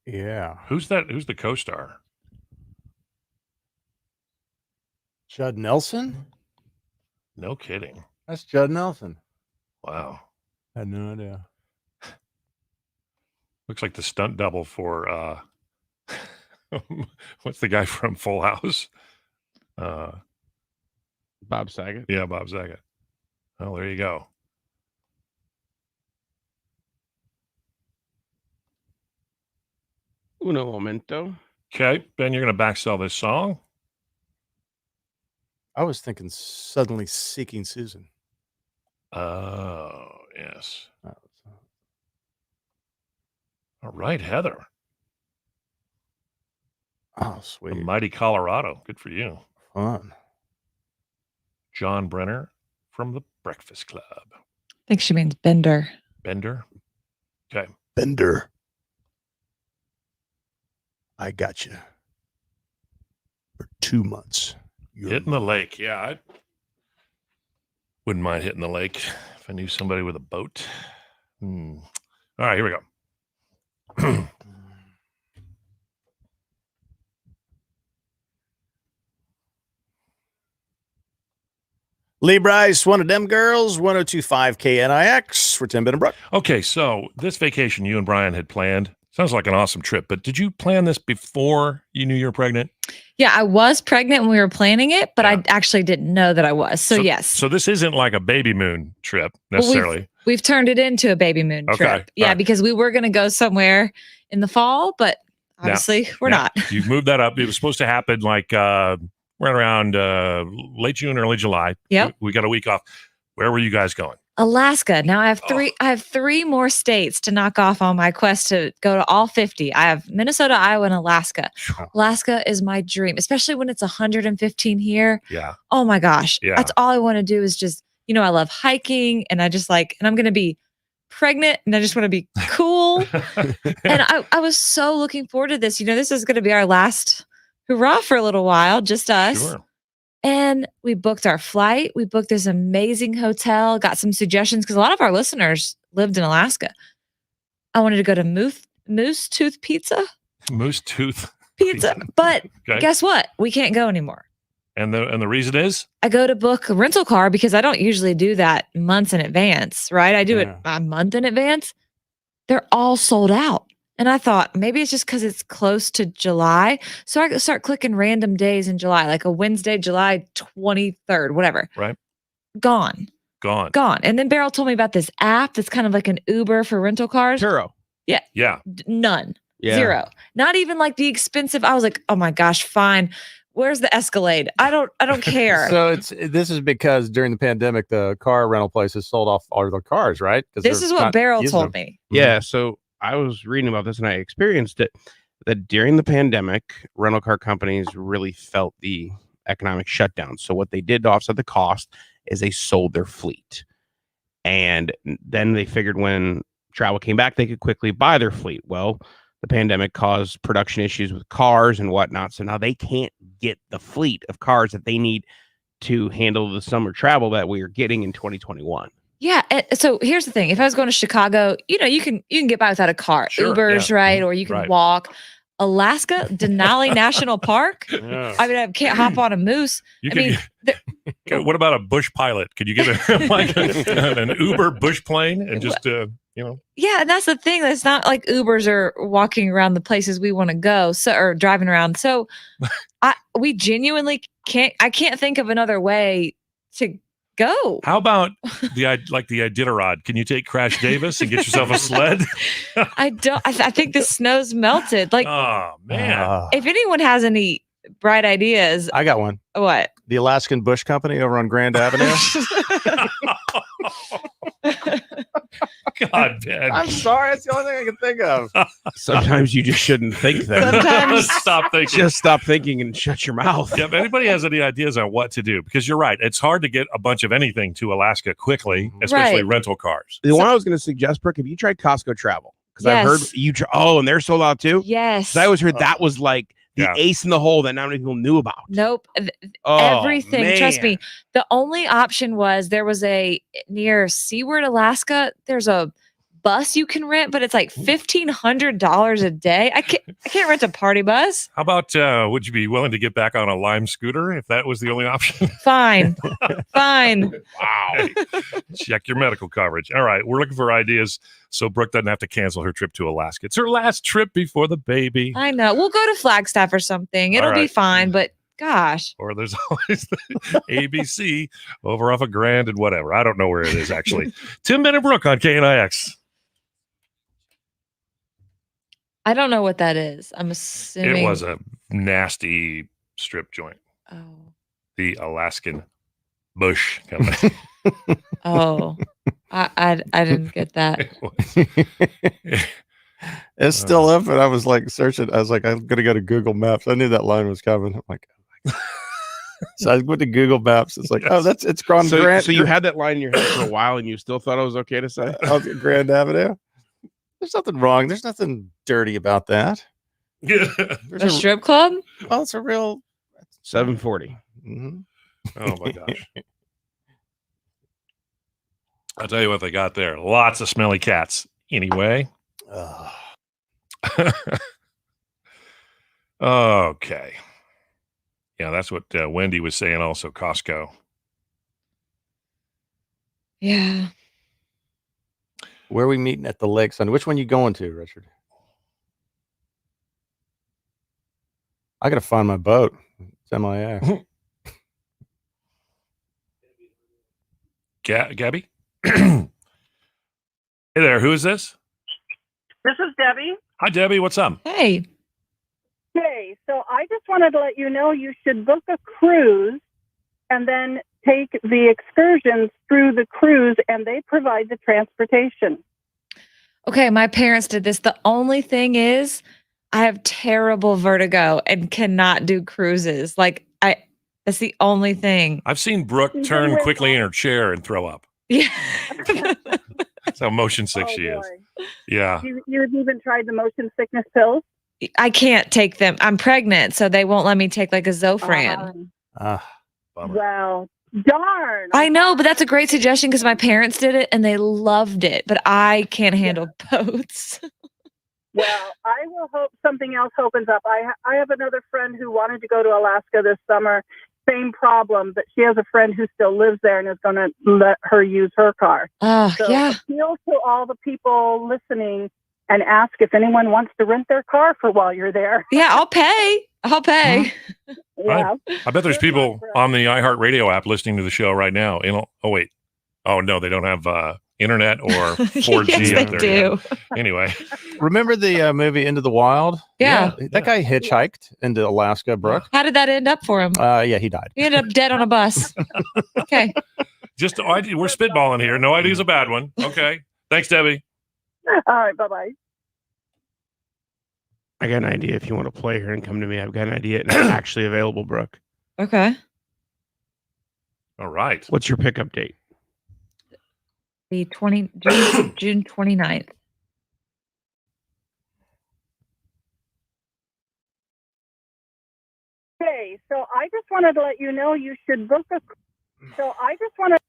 Speaker 8: Yeah.
Speaker 1: Who's that? Who's the co-star?
Speaker 8: Judd Nelson?
Speaker 1: No kidding.
Speaker 8: That's Judd Nelson.
Speaker 1: Wow.
Speaker 8: I had no idea.
Speaker 1: Looks like the stunt double for what's the guy from Full House?
Speaker 6: Bob Saget.
Speaker 1: Yeah, Bob Saget. Oh, there you go.
Speaker 6: Uno momento.
Speaker 1: Okay, Ben, you're going to backsell this song.
Speaker 8: I was thinking Suddenly Seeking Susan.
Speaker 1: Oh, yes.
Speaker 8: That was,
Speaker 1: All right, Heather.
Speaker 8: oh,
Speaker 1: The
Speaker 8: sweet.
Speaker 1: mighty Colorado. Good for you.
Speaker 2: Fun.
Speaker 1: John Brenner from the Breakfast Club.
Speaker 3: I think she means Bender.
Speaker 1: Bender. Okay.
Speaker 2: Bender. I got you. For 2 months.
Speaker 1: Hitting the lake. Yeah. I wouldn't mind hitting the lake if I knew somebody with a boat. All right, here we go.
Speaker 2: Lee Bryce, one of them girls, 1025 KNIX for Tim Binnenbrook.
Speaker 1: Okay, so this vacation you and Brian had planned sounds like an awesome trip, but did you plan this before you knew you were pregnant?
Speaker 3: Yeah, I was pregnant when we were planning it, but I actually didn't know that I was. So yes.
Speaker 1: So this isn't like a baby moon trip necessarily.
Speaker 3: Well, we've turned it into a baby moon trip. Yeah, because we were going to go somewhere in the fall, but obviously we're not.
Speaker 1: You've moved that up. It was supposed to happen like right around late June, early July.
Speaker 3: Yep.
Speaker 1: We got a week off. Where were you guys going?
Speaker 3: Alaska. Now I have three more states to knock off on my quest to go to all 50. I have Minnesota, Iowa, and Alaska. Alaska is my dream, especially when it's 115 here.
Speaker 1: Yeah.
Speaker 3: Oh my gosh.
Speaker 1: Yeah.
Speaker 3: That's all I want to do is just, I love hiking and I just and I'm going to be pregnant and I just want to be cool. And I was so looking forward to this. This is going to be our last hurrah for a little while, just us.
Speaker 1: Sure.
Speaker 3: And we booked our flight. We booked this amazing hotel, got some suggestions because a lot of our listeners lived in Alaska. I wanted to go to Moose Tooth Pizza.
Speaker 1: Moose Tooth
Speaker 3: Pizza. But guess what? We can't go anymore.
Speaker 1: And the reason is?
Speaker 3: I go to book a rental car because I don't usually do that months in advance, right? I do it a month in advance. They're all sold out. And I thought maybe it's just because it's close to July. So I start clicking random days in July, like a Wednesday, July 23rd, whatever.
Speaker 1: Right.
Speaker 3: Gone. And then Beryl told me about this app that's kind of like an Uber for rental cars.
Speaker 6: Turo.
Speaker 3: Yeah.
Speaker 1: Yeah.
Speaker 3: None.
Speaker 6: Yeah.
Speaker 3: Zero. Not even like the expensive. I was like, oh my gosh, fine. Where's the Escalade? I don't care.
Speaker 8: So this is because during the pandemic, the car rental places sold off all their cars, right?
Speaker 3: This is what Beryl told me.
Speaker 6: Yeah. So I was reading about this and I experienced it, that during the pandemic, rental car companies really felt the economic shutdown. So what they did to offset the cost is they sold their fleet. And then they figured when travel came back, they could quickly buy their fleet. Well, the pandemic caused production issues with cars and whatnot. So now they can't get the fleet of cars that they need to handle the summer travel that we are getting in 2021.
Speaker 3: Yeah. So here's the thing. If I was going to Chicago, you can get by without a car.
Speaker 1: Sure,
Speaker 3: Ubers, right? Or you can walk. Alaska, Denali National Park.
Speaker 1: Yeah.
Speaker 3: I mean, I can't hop on a moose.
Speaker 1: What about a bush pilot? Could you get an Uber bush plane and just,
Speaker 3: Yeah, and that's the thing. It's not like Ubers are walking around the places we want to go, or driving around. So we genuinely can't. I can't think of another way to go.
Speaker 1: How about the Iditarod? Can you take Crash Davis and get yourself a sled?
Speaker 3: I don't. I think the snow's melted. Like,
Speaker 1: oh man!
Speaker 3: If anyone has any bright ideas,
Speaker 2: I got one.
Speaker 3: What?
Speaker 2: The Alaskan Bush Company over on Grand Avenue.
Speaker 1: God, Ben.
Speaker 2: I'm sorry. That's the only thing I can think of.
Speaker 6: Sometimes you just shouldn't think that.
Speaker 3: Sometimes
Speaker 1: stop thinking.
Speaker 6: Just stop thinking and shut your mouth.
Speaker 1: Yeah, if anybody has any ideas on what to do, because you're right, it's hard to get a bunch of anything to Alaska quickly, especially rental cars.
Speaker 6: The one I was going to suggest, Brooke, have you tried Costco Travel? Because I've heard you. And they're sold out too.
Speaker 3: Yes.
Speaker 6: I always heard that was like the ace in the hole that not many people knew about.
Speaker 3: Nope. Everything. Trust me. The only option was there was near Seward, Alaska. There's a bus you can rent, but it's like $1,500 a day. I can't rent a party bus.
Speaker 1: How about would you be willing to get back on a Lime scooter if that was the only option?
Speaker 3: Fine. Wow.
Speaker 1: Hey, check your medical coverage. All right, we're looking for ideas so Brooke doesn't have to cancel her trip to Alaska. It's her last trip before the baby.
Speaker 3: I know. We'll go to Flagstaff or something. It'll be fine, but gosh.
Speaker 1: Or there's always the ABC over off of Grand and whatever. I don't know where it is actually. Tim Binnenbrook on KNIX.
Speaker 3: I don't know what that is. I'm assuming
Speaker 1: it was a nasty strip joint.
Speaker 3: Oh.
Speaker 1: The Alaskan Bush Company.
Speaker 3: Oh. I didn't get that.
Speaker 8: It's still up, and I was like searching. I was like, I'm gonna go to Google Maps. I knew that line was coming. I'm like, So I went to Google Maps. It's like, oh, it's gone.
Speaker 6: So,
Speaker 8: Grand,
Speaker 6: so you had that line in your head for a while, and you still thought it was okay to say?
Speaker 8: Grand Avenue. There's nothing wrong. There's nothing dirty about that.
Speaker 3: A strip club?
Speaker 8: Oh, it's a real
Speaker 6: 740.
Speaker 8: Mm-hmm.
Speaker 1: Oh my gosh. I'll tell you what they got there. Lots of smelly cats. Anyway. Okay. Yeah, that's what Wendy was saying also, Costco.
Speaker 3: Yeah.
Speaker 8: Where are we meeting at the lake Sunday? Which one you going to, Richard? I got to find my boat. It's MIA.
Speaker 1: Gabby? Hey there. Who is this?
Speaker 4: This is Debbie.
Speaker 1: Hi, Debbie. What's up?
Speaker 3: Hey.
Speaker 4: Hey, so I just wanted to let you know you should book a cruise and then take the excursions through the cruise, and they provide the transportation.
Speaker 3: Okay, my parents did this. The only thing is I have terrible vertigo and cannot do cruises. Like that's the only thing.
Speaker 1: I've seen Brooke turn quickly in her chair and throw up.
Speaker 3: Yeah.
Speaker 1: That's how motion sick she is. Yeah.
Speaker 4: You've even tried the motion sickness pills?
Speaker 3: I can't take them. I'm pregnant, so they won't let me take like a Zofran.
Speaker 4: Well, darn.
Speaker 3: I know, but that's a great suggestion because my parents did it and they loved it, but I can't handle boats.
Speaker 4: Well, I will hope something else opens up. I have another friend who wanted to go to Alaska this summer. Same problem, but she has a friend who still lives there and is going to let her use her car.
Speaker 3: Oh,
Speaker 4: So
Speaker 3: yeah.
Speaker 4: appeal to all the people listening and ask if anyone wants to rent their car for while you're there.
Speaker 3: Yeah, I'll pay.
Speaker 4: Yeah.
Speaker 1: I bet there's people on the iHeartRadio app listening to the show right now. Oh, wait. Oh, no, they don't have internet or 4G
Speaker 3: Yes,
Speaker 1: up
Speaker 3: they
Speaker 1: there
Speaker 3: do.
Speaker 1: yet. Anyway.
Speaker 8: Remember the movie Into the Wild?
Speaker 3: Yeah.
Speaker 8: That guy hitchhiked into Alaska, Brooke.
Speaker 3: How did that end up for him?
Speaker 8: Yeah, he died.
Speaker 3: He ended up dead on a bus. Okay.
Speaker 1: Just we're spitballing here. No idea is a bad one. Okay. Thanks, Debbie.
Speaker 4: All right. Bye-bye.
Speaker 6: I got an idea. If you want to play her and come to me, I've got an idea. And it's actually available, Brooke.
Speaker 3: Okay.
Speaker 1: All right.
Speaker 6: What's your pickup date?
Speaker 3: The June 29th.
Speaker 4: Okay, so I just wanted to let you know you should book a. So I just want to.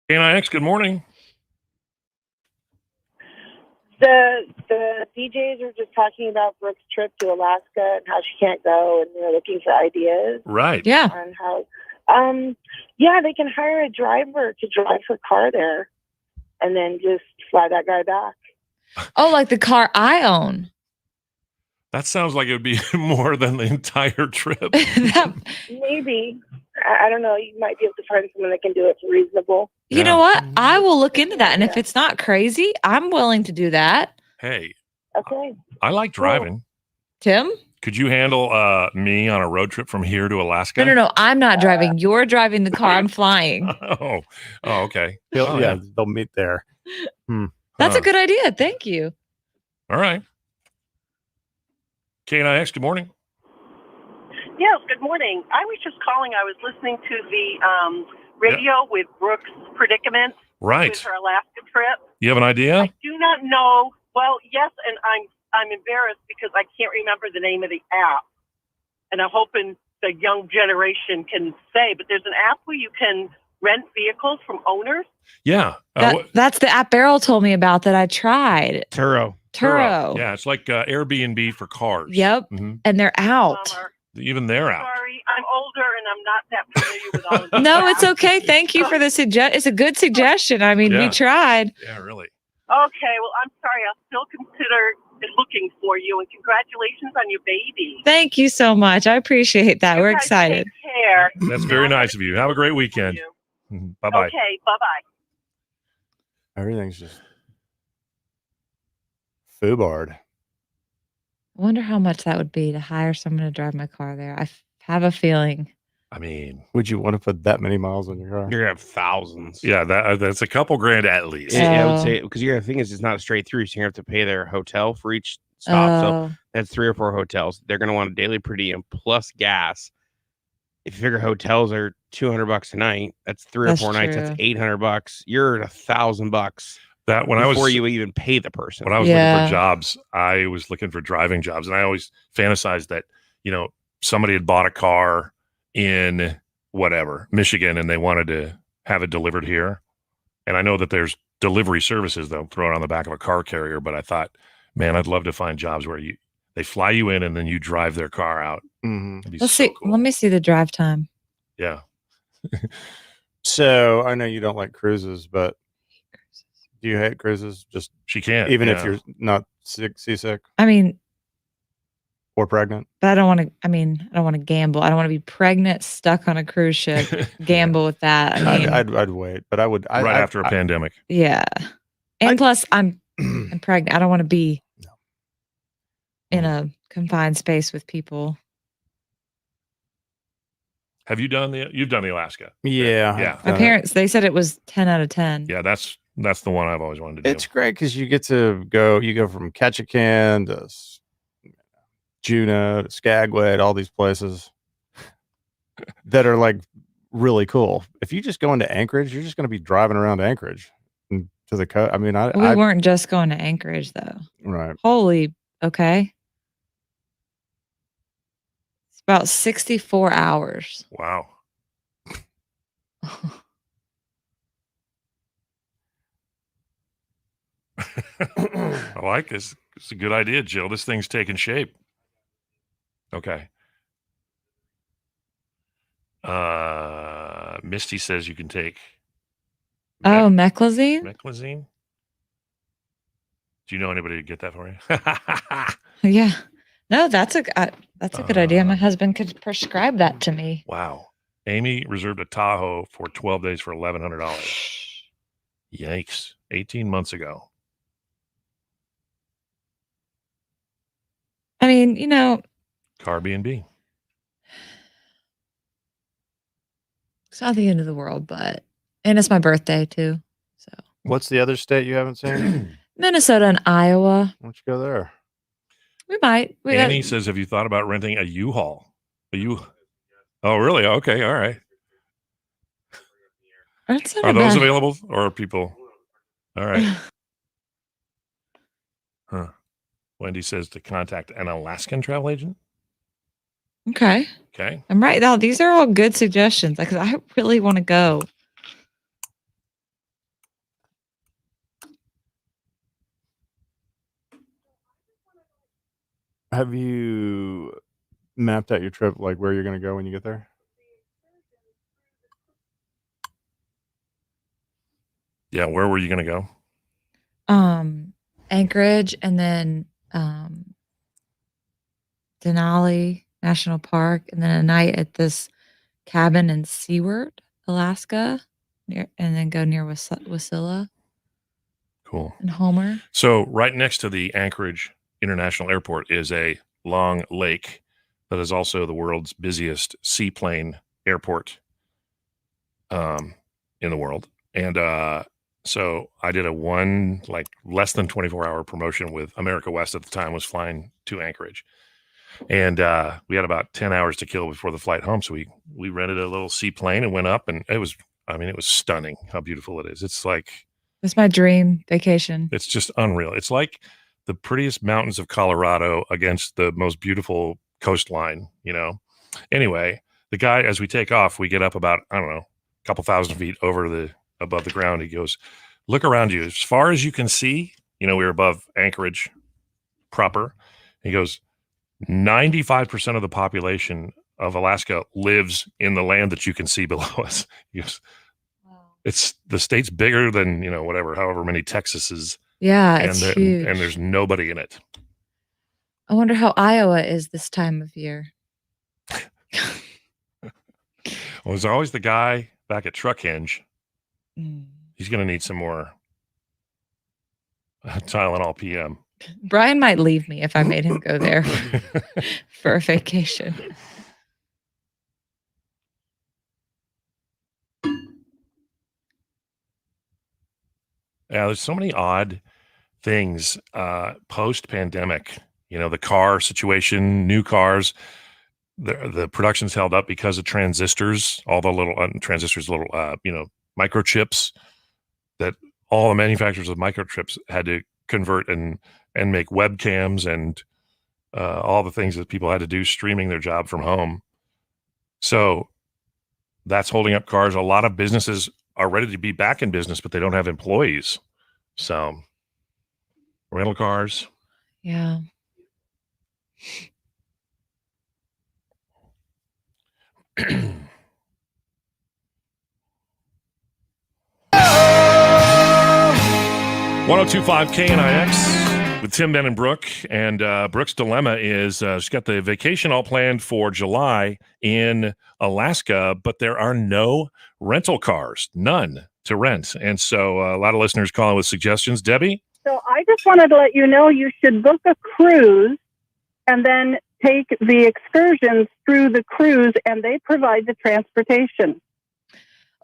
Speaker 1: KNIX, good morning.
Speaker 9: The DJs are just talking about Brooke's trip to Alaska and how she can't go, and they're looking for ideas.
Speaker 1: Right.
Speaker 3: Yeah.
Speaker 9: On how, they can hire a driver to drive her car there, and then just fly that guy back.
Speaker 3: Oh, like the car I own.
Speaker 1: That sounds like it would be more than the entire trip.
Speaker 9: Maybe. I don't know. You might be able to find someone that can do it for reasonable.
Speaker 3: You know what? I will look into that. And if it's not crazy, I'm willing to do that.
Speaker 1: Hey.
Speaker 9: Okay.
Speaker 1: I like driving.
Speaker 3: Tim?
Speaker 1: Could you handle me on a road trip from here to Alaska?
Speaker 3: No. I'm not driving. You're driving the car. I'm flying.
Speaker 1: Oh, okay.
Speaker 8: They'll meet there.
Speaker 3: That's a good idea. Thank you.
Speaker 1: All right. KNIX, good morning.
Speaker 10: Yes, good morning. I was just calling. I was listening to the radio with Brooke's predicament.
Speaker 1: Right.
Speaker 10: With her Alaska trip.
Speaker 1: You have an idea?
Speaker 10: I do not know. Well, yes, and I'm embarrassed because I can't remember the name of the app. And I'm hoping the young generation can say, but there's an app where you can rent vehicles from owners.
Speaker 1: Yeah.
Speaker 3: That's the app Beryl told me about that I tried.
Speaker 6: Turo.
Speaker 1: Yeah, it's like Airbnb for cars.
Speaker 3: Yep.
Speaker 1: Mm-hmm.
Speaker 3: And they're out.
Speaker 1: Even they're out.
Speaker 10: Sorry, I'm older and I'm not that familiar with all of this.
Speaker 3: No, it's okay. Thank you for the suggestion. It's a good suggestion. I mean, we tried.
Speaker 1: Yeah, really.
Speaker 10: Okay, well, I'm sorry. I'll still consider looking for you, and congratulations on your baby.
Speaker 3: Thank you so much. I appreciate that. We're excited.
Speaker 10: Take care.
Speaker 1: That's very nice of you. Have a great weekend. Bye-bye.
Speaker 10: Okay, bye-bye.
Speaker 2: Everything's just foobard.
Speaker 3: I wonder how much that would be to hire someone to drive my car there. Have a feeling.
Speaker 1: I mean,
Speaker 2: Would you want to put that many miles on your car?
Speaker 6: You're gonna have thousands.
Speaker 1: yeah, that's a couple grand at least.
Speaker 6: I would
Speaker 3: Oh.
Speaker 6: say because the thing is, it's not straight through, so you have to pay their hotel for each stop. So
Speaker 3: Oh,
Speaker 6: that's 3 or 4 hotels. They're gonna want a daily per diem plus gas. If you figure hotels are $200 a night, that's 3 or
Speaker 3: That's
Speaker 6: 4 nights. That's
Speaker 3: true.
Speaker 6: $800. You're at $1,000
Speaker 1: That when
Speaker 6: before
Speaker 1: I was
Speaker 6: you even pay the person.
Speaker 1: when I was looking
Speaker 3: Yeah.
Speaker 1: for jobs, I was looking for driving jobs, and I always fantasized that somebody had bought a car in whatever Michigan, and they wanted to have it delivered here. And I know that there's delivery services they'll throw it on the back of a car carrier, but I thought, man, I'd love to find jobs where they fly you in and then you drive their car out.
Speaker 2: Mm-hmm.
Speaker 1: That'd be
Speaker 3: let's
Speaker 1: so
Speaker 3: see.
Speaker 1: cool.
Speaker 3: Let me see the drive time.
Speaker 1: Yeah.
Speaker 2: So I know you don't like cruises, but do you hate cruises? Just
Speaker 1: She can't.
Speaker 2: even if
Speaker 1: yeah.
Speaker 2: you're not seasick
Speaker 3: I mean,
Speaker 2: or pregnant.
Speaker 3: but I don't want to. I mean, I don't want to gamble. I don't want to be pregnant, stuck on a cruise ship. Gamble with that. I mean,
Speaker 2: I'd wait, but I would
Speaker 1: right after a pandemic.
Speaker 3: yeah. And plus, I'm pregnant. I don't want to be in a confined space with people.
Speaker 1: Have you done you've done the Alaska?
Speaker 2: Yeah.
Speaker 1: Yeah.
Speaker 3: My parents, they said it was 10 out of 10.
Speaker 1: Yeah, that's the one I've always wanted to do.
Speaker 2: It's great because you get to go. You go from Ketchikan to Juneau to Skagway, to all these places that are like really cool. If you just go into Anchorage, you're just going to be driving around Anchorage and to the coast. I mean,
Speaker 3: We weren't just going to Anchorage though.
Speaker 2: right.
Speaker 3: Holy, okay. It's about 64 hours.
Speaker 1: Wow. I like this. It's a good idea, Jill. This thing's taking shape. Okay. Misty says you can take
Speaker 3: Oh, Meclizine?
Speaker 1: Meclizine. Do you know anybody to get that for you?
Speaker 3: Yeah. No, that's a good idea. My husband could prescribe that to me.
Speaker 1: Wow. Amy reserved a Tahoe for 12 days for $1,100. Yikes. 18 months ago.
Speaker 3: I mean,
Speaker 1: Car B&B.
Speaker 3: it's not the end of the world, and it's my birthday too. So
Speaker 2: What's the other state you haven't seen?
Speaker 3: Minnesota and Iowa.
Speaker 2: Why don't you go there?
Speaker 3: We might.
Speaker 1: Annie says, have you thought about renting a U-Haul? Oh, really? Okay. All right.
Speaker 3: That's not
Speaker 1: Are
Speaker 3: a
Speaker 1: those
Speaker 3: bad-
Speaker 1: available or are people? All right. Huh. Wendy says to contact an Alaskan travel agent.
Speaker 3: Okay.
Speaker 1: Okay.
Speaker 3: I'm right now. These are all good suggestions because I really want to go.
Speaker 2: Have you mapped out your trip, like where you're going to go when you get there?
Speaker 1: Yeah. Where were you going to go?
Speaker 3: Anchorage and then Denali National Park, and then a night at this cabin in Seward, Alaska, and then go near Wasilla
Speaker 1: Cool.
Speaker 3: and Homer.
Speaker 1: So right next to the Anchorage International Airport is a long lake that is also the world's busiest seaplane airport in the world. And so I did a less than 24-hour promotion with America West at the time, was flying to Anchorage. And we had about 10 hours to kill before the flight home. So we rented a little seaplane and went up, and it was stunning how beautiful it is.
Speaker 3: It's my dream vacation.
Speaker 1: It's just unreal. It's like the prettiest mountains of Colorado against the most beautiful coastline, Anyway, the guy, as we take off, we get up about, I don't know, a couple thousand feet above the ground. He goes, look around you. As far as you can see, we were above Anchorage proper. He goes, 95% of the population of Alaska lives in the land that you can see below us. He goes, it's the state's bigger than, however many Texases.
Speaker 3: Yeah,
Speaker 1: and
Speaker 3: it's huge.
Speaker 1: And there's nobody in it.
Speaker 3: I wonder how Iowa is this time of year.
Speaker 1: Well, there's always the guy back at Truck Hinge. He's going to need some more Tylenol PM.
Speaker 3: Brian might leave me if I made him go there for a vacation.
Speaker 1: Yeah, there's so many odd things post-pandemic. You know, the car situation, new cars, the production's held up because of transistors, all the little transistors, little microchips that all the manufacturers of microchips had to convert and make webcams and all the things that people had to do streaming their job from home. So that's holding up cars. A lot of businesses are ready to be back in business, but they don't have employees. So rental cars.
Speaker 3: Yeah.
Speaker 1: .1025 KNIX with Tim, Ben, and Brooke. And Brooke's dilemma is she's got the vacation all planned for July in Alaska, but there are no rental cars, none to rent. And so a lot of listeners calling with suggestions. Debbie?
Speaker 4: So I just wanted to let you know you should book a cruise and then take the excursions through the cruise, and they provide the transportation.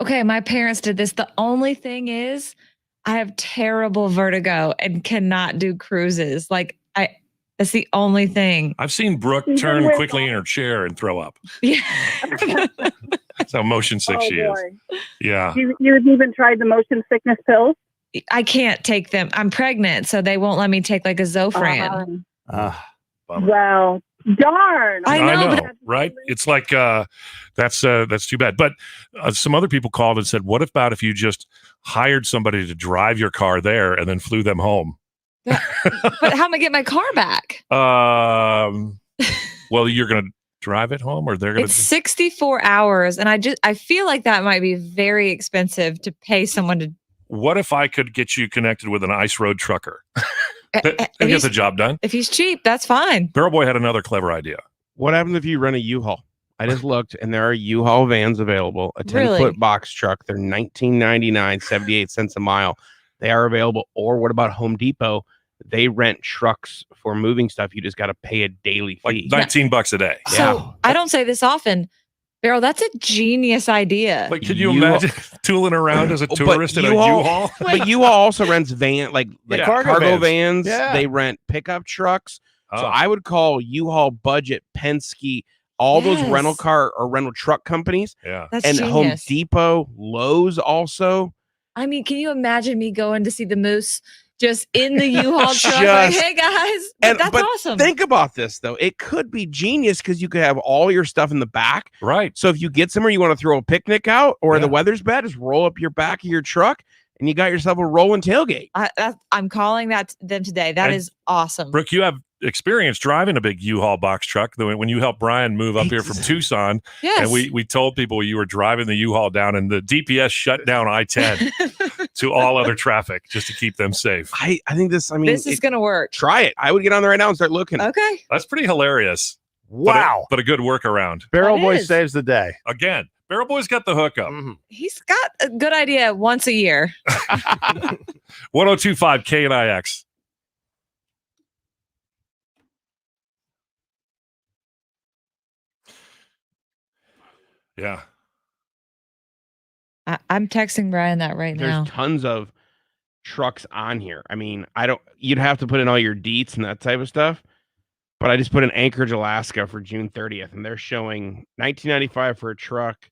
Speaker 3: Okay, my parents did this. The only thing is I have terrible vertigo and cannot do cruises. That's the only thing.
Speaker 1: I've seen Brooke turn quickly in her chair and throw up.
Speaker 3: Yeah.
Speaker 1: That's how motion sick she is. Yeah.
Speaker 4: You've even tried the motion sickness pills?
Speaker 3: I can't take them. I'm pregnant, so they won't let me take like a Zofran.
Speaker 4: Well, darn.
Speaker 3: I know,
Speaker 1: right? It's like that's too bad. But some other people called and said, "What about if you just hired somebody to drive your car there and then flew them home?"
Speaker 3: But how am I get my car back?
Speaker 1: Well, you're gonna drive it home, or they're gonna.
Speaker 3: It's 64 hours, and I feel like that might be very expensive to pay someone to.
Speaker 1: What if I could get you connected with an ice road trucker? And get the job done.
Speaker 3: If he's cheap, that's fine.
Speaker 1: Barrel Boy had another clever idea.
Speaker 6: What happens if you rent a U-Haul? I just looked, and there are U-Haul vans available. A 10-foot box truck. They're $19.99, 78 cents a mile. They are available. Or what about Home Depot? They rent trucks for moving stuff. You just got to pay a daily fee.
Speaker 1: Like $19 a day.
Speaker 3: So I don't say this often. Beryl, that's a genius idea.
Speaker 1: Like, can you imagine tooling around as a tourist in a U-Haul?
Speaker 6: But U-Haul also rents cargo vans.
Speaker 8: Yeah.
Speaker 6: They rent pickup trucks. So I would call U-Haul, Budget, Penske, all those rental car or rental truck companies.
Speaker 1: Yeah.
Speaker 3: That's
Speaker 6: and
Speaker 3: genius.
Speaker 6: Home Depot, Lowe's also.
Speaker 3: I mean, can you imagine me going to see the moose just in the U-Haul truck? Like, hey guys, that's awesome.
Speaker 6: Think about this though. It could be genius because you could have all your stuff in the back.
Speaker 1: Right.
Speaker 6: So if you get somewhere you want to throw a picnic out or the weather's bad, just roll up your back of your truck and you got yourself a rolling tailgate.
Speaker 3: I'm calling that them today. That is awesome.
Speaker 1: Brooke, you have experience driving a big U-Haul box truck when you helped Brian move up here from Tucson.
Speaker 3: Yes.
Speaker 1: And we told people you were driving the U-Haul down and the DPS shut down I-10 to all other traffic just to keep them safe.
Speaker 6: I think this
Speaker 3: is going to work.
Speaker 6: Try it. I would get on there right now and start looking.
Speaker 3: Okay.
Speaker 1: That's pretty hilarious.
Speaker 8: Wow.
Speaker 1: But a good workaround.
Speaker 8: Barrel Boy saves the day.
Speaker 1: Again, Barrel Boy's got the hookup.
Speaker 6: Mm-hmm.
Speaker 3: He's got a good idea once a year.
Speaker 1: 1025 KNIX. Yeah.
Speaker 3: I'm texting Brian that right now.
Speaker 6: There's tons of trucks on here. I mean, you'd have to put in all your deets and that type of stuff. But I just put in Anchorage, Alaska for June 30th, and they're showing $19.95 for a truck.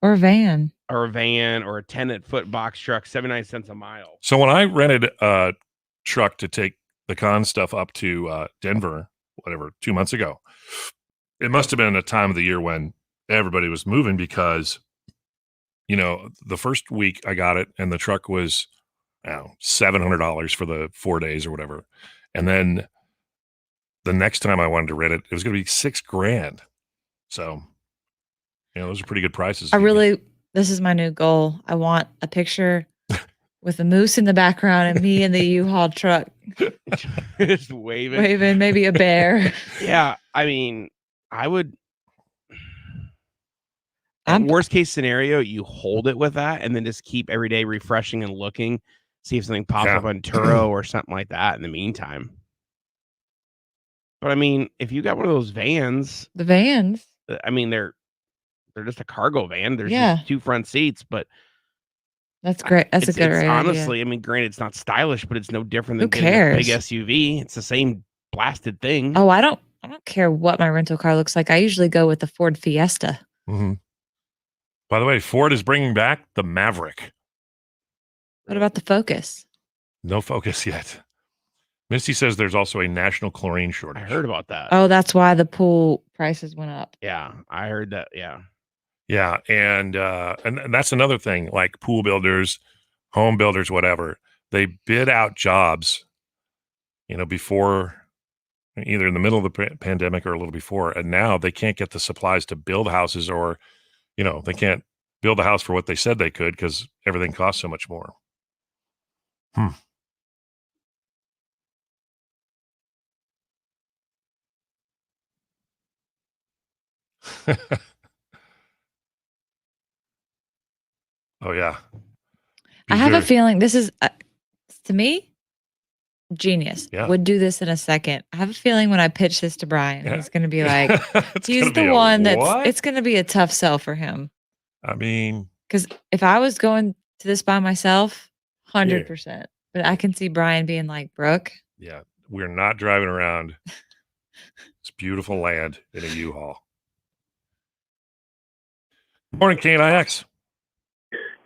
Speaker 3: Or a van.
Speaker 6: Or a 10-foot box truck, 79 cents a mile.
Speaker 1: So when I rented a truck to take the con stuff up to Denver, 2 months ago, it must have been a time of the year when everybody was moving because, the first week I got it and the truck was $700 for the 4 days or whatever. And then the next time I wanted to rent it, it was going to be $6,000. So, those are pretty good prices.
Speaker 3: This is my new goal. I want a picture with a moose in the background and me in the U-Haul truck.
Speaker 6: Just waving.
Speaker 3: Waving, maybe a bear.
Speaker 6: Yeah. I mean, I would. Worst case scenario, you hold it with that and then just keep every day refreshing and looking, see if something pops up on Turo or something like that in the meantime. But I mean, if you got one of those vans,
Speaker 3: The vans.
Speaker 6: I mean, they're just a cargo van. There's
Speaker 3: Yeah.
Speaker 6: just 2 front seats, but
Speaker 3: That's great. That's a good idea.
Speaker 6: Honestly, I mean, granted, it's not stylish, but it's no different than
Speaker 3: Who
Speaker 6: getting a big
Speaker 3: cares?
Speaker 6: SUV. It's the same blasted thing.
Speaker 3: Oh, I don't care what my rental car looks like. I usually go with the Ford Fiesta.
Speaker 1: Mm-hmm. By the way, Ford is bringing back the Maverick.
Speaker 3: What about the Focus?
Speaker 1: No Focus yet. Misty says there's also a national chlorine shortage.
Speaker 6: I heard about that.
Speaker 3: Oh, that's why the pool prices went up.
Speaker 6: Yeah, I heard that. Yeah.
Speaker 1: Yeah, and that's another thing. Like pool builders, home builders, whatever, they bid out jobs, before, either in the middle of the pandemic or a little before, and now they can't get the supplies to build houses, or they can't build a house for what they said they could because everything costs so much more. Oh yeah.
Speaker 3: I have a feeling this is, to me, genius.
Speaker 1: Yeah.
Speaker 3: Would do this in a second. I have a feeling when I pitch this to Brian, he's going to be like, he's the one it's going to be a tough sell for him.
Speaker 1: I mean,
Speaker 3: because if I was going to this by myself, 100%. But I can see Brian being like, Brooke.
Speaker 1: Yeah, we're not driving around this beautiful land in a U-Haul. Morning, KNIX.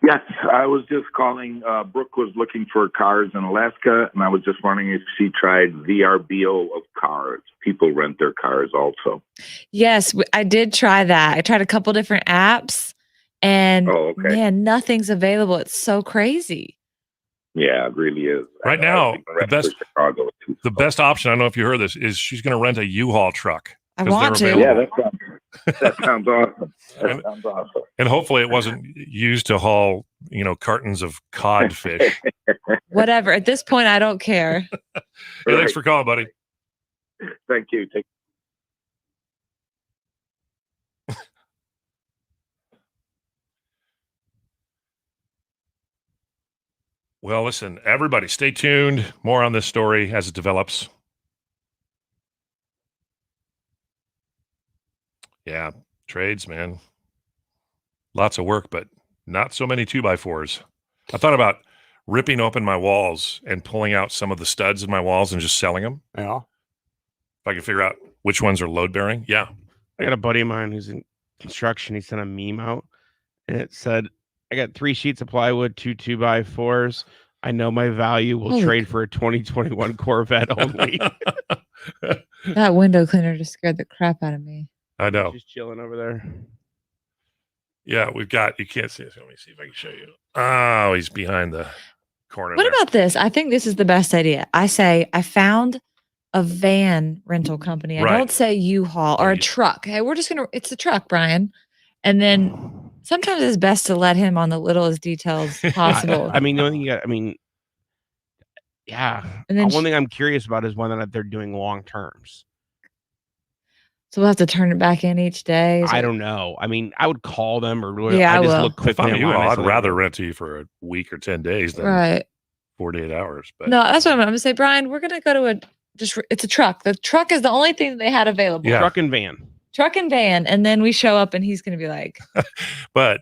Speaker 11: Yes, I was just calling. Brooke was looking for cars in Alaska, and I was just wondering if she tried VRBO of cars. People rent their cars also.
Speaker 3: Yes, I did try that. I tried a couple different apps, and man, nothing's available. It's so crazy.
Speaker 11: Yeah, it really is.
Speaker 1: Right now, the best option, I don't know if you heard this, is she's going to rent a U-Haul truck.
Speaker 3: I want to.
Speaker 11: Yeah, that sounds awesome. That sounds awesome.
Speaker 1: And hopefully it wasn't used to haul, cartons of codfish.
Speaker 3: Whatever. At this point, I don't care.
Speaker 1: Hey, thanks for calling, buddy.
Speaker 11: Thank you.
Speaker 1: Well, listen, everybody, stay tuned. More on this story as it develops. Yeah, trades, man. Lots of work, but not so many 2x4s. I thought about ripping open my walls and pulling out some of the studs in my walls and just selling them.
Speaker 8: Yeah.
Speaker 1: If I can figure out which ones are load bearing. Yeah.
Speaker 6: I got a buddy of mine who's in construction. He sent a meme out and it said, I got 3 sheets of plywood, 2 2x4s. I know my value will trade for a 2021 Corvette only.
Speaker 3: That window cleaner just scared the crap out of me.
Speaker 1: I know.
Speaker 6: Just chilling over there.
Speaker 1: Yeah, you can't see this. Let me see if I can show you. Oh, he's behind the corner.
Speaker 3: What about this? I think this is the best idea. I say, I found a van rental company. I don't say U-Haul or a truck. Hey, it's a truck, Brian. And then sometimes it's best to let him on the littlest details possible.
Speaker 6: I mean, the only thing yeah. And then one thing I'm curious about is whether or not they're doing long terms.
Speaker 3: So we'll have to turn it back in each day.
Speaker 6: I don't know. I mean, I would call them or
Speaker 3: I
Speaker 6: just
Speaker 3: will.
Speaker 6: look quickly.
Speaker 1: I'd rather rent to you for a week or 10 days than 48 hours. But
Speaker 3: no, that's what I'm going to say, Brian. We're going to go to it's a truck. The truck is the only thing that they had available.
Speaker 1: Yeah.
Speaker 3: Truck and van. And then we show up and he's going to be like,
Speaker 1: but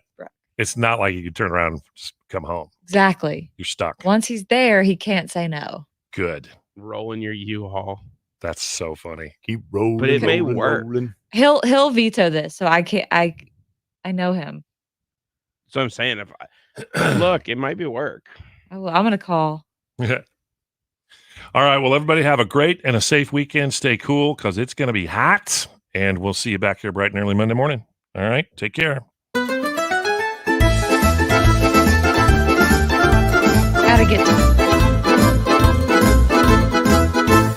Speaker 1: it's not like you can turn around and just come home.
Speaker 3: Exactly.
Speaker 1: You're stuck.
Speaker 3: Once he's there, he can't say no.
Speaker 1: Good.
Speaker 6: Roll in your U-Haul.
Speaker 1: That's so funny.
Speaker 8: Keep rolling.
Speaker 6: But it may work.
Speaker 3: He'll veto this. So I can't, I know him.
Speaker 6: So I'm saying look, it might be work.
Speaker 3: I'm going to call.
Speaker 1: Yeah. All right. Well, everybody have a great and a safe weekend. Stay cool because it's going to be hot. And we'll see you back here bright and early Monday morning. All right. Take care.
Speaker 3: Gotta get to